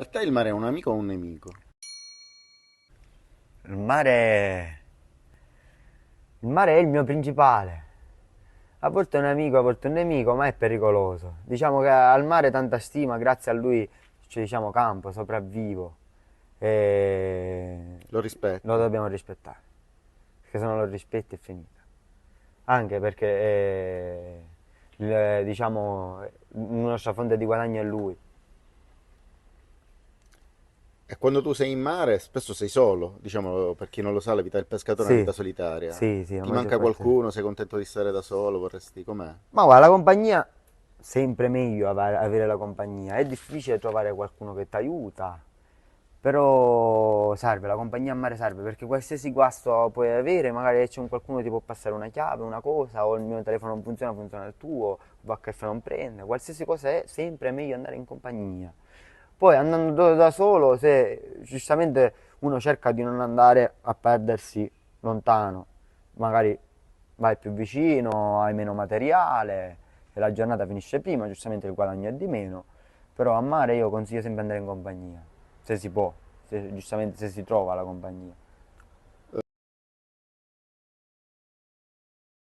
Per te il mare è un amico o un nemico? Il mare, il mare è il mio principale. A volte è un amico, a volte è un nemico, ma è pericoloso. Diciamo che al mare tanta stima, grazie a lui, cioè, diciamo, campo, sopravvivo. E Lo lo rispetti? dobbiamo rispettare. Perché se non lo rispetti è finita. Anche perché diciamo, la nostra fonte di guadagno è lui. E quando tu sei in mare, spesso sei solo, diciamo, per chi non lo sa, la vita del pescatore è una Sì, vita solitaria. sì, la Ti maggior manca parte sì. qualcuno? Sei contento di stare da solo? Vorresti com'è? Ma guarda, la compagnia, sempre meglio avere la compagnia. È difficile trovare qualcuno che ti aiuta, però serve, la compagnia a mare serve, perché qualsiasi guasto puoi avere, magari c'è un qualcuno che ti può passare una chiave, una cosa, o il mio telefono non funziona, funziona il tuo, va a caffè non prende, qualsiasi cosa è, sempre meglio andare in compagnia. Poi andando da solo, se giustamente uno cerca di non andare a perdersi lontano, magari vai più vicino, hai meno materiale e la giornata finisce prima, giustamente il guadagno è di meno, però a mare io consiglio sempre andare in compagnia, se si può, giustamente se si trova la compagnia.